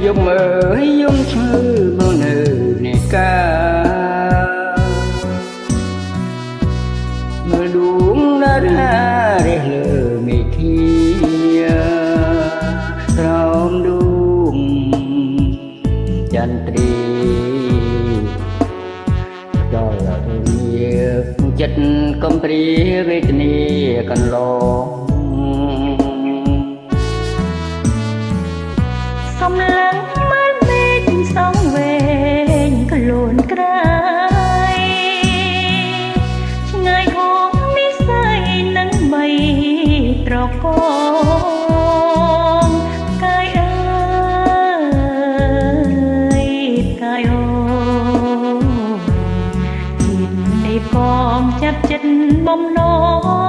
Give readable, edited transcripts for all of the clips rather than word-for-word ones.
យំអើយយំឈ្ងើបងនៅនេកាមើលដួងតារារះលើមេឃាក្រោមដួងចន្ទ្រីដល់លាចិត្តកំព្រាវេទនាកន្លងសំឡឹងមើលមេឃសងវែងខ្លួនក្រៃឆ្ងាយហួងនិស័យនឹងបីត្រកងកាយអើយកាយអូនេះផងចាប់ចិត្តបំណ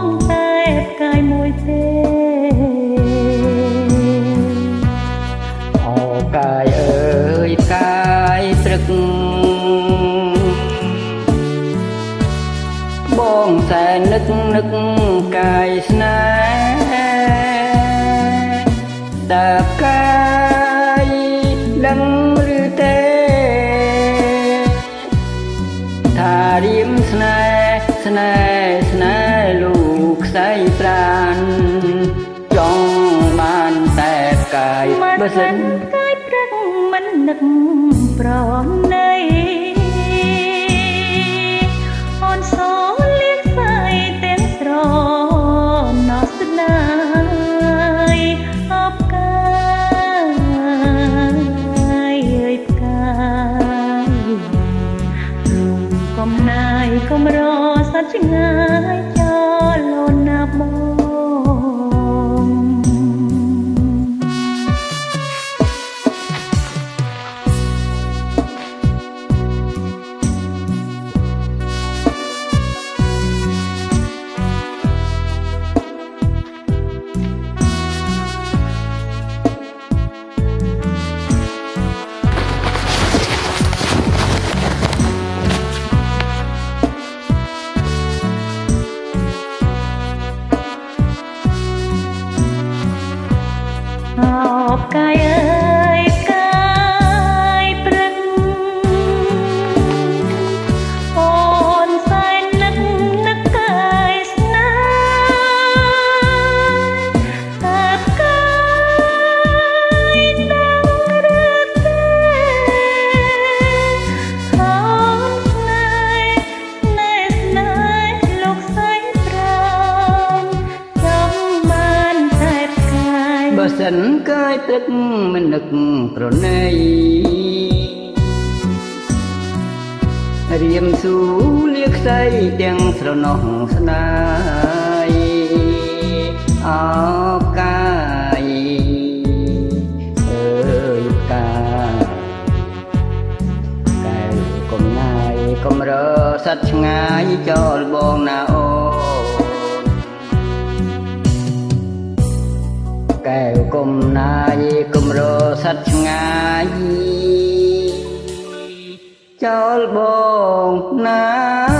ងតែកាយមួយទេកាយអើយកាយព្រឹកបងតែនឹកកាយស្នេហ៍តើកាយដឹងឬទេថារៀមស្នេហ៍លោកខ្សែប្រានចង់បានតែកាយបើសិនមិននឹកប្រណីអូនសូលៀកស្អីទាំងស្រណោះស្នាយអបកាយអើយផ្កាយរុំកំណាយកំរសត្វឆ្ងាយចោលលូនណាបងកាយអើយកាយព្រឹកអូនសែននឹកកាយស្នេហ៍តើកាយដឹងឬទេអូនស្នេហ៍លោកស្រីប្រាំចង់បានតែកាយបើសិនកាយព្រឹកមិននឹកប្រណីរៀមស៊ូលៀកស្អីទាំងស្រណោះស្នាយអោកាយអើយកាយកែវកំណាយកំរើសត្វឆ្ងាយចោលបងណាអូកែវគុំណាយគុំរសត្វឆ្ងាយចោលបងណា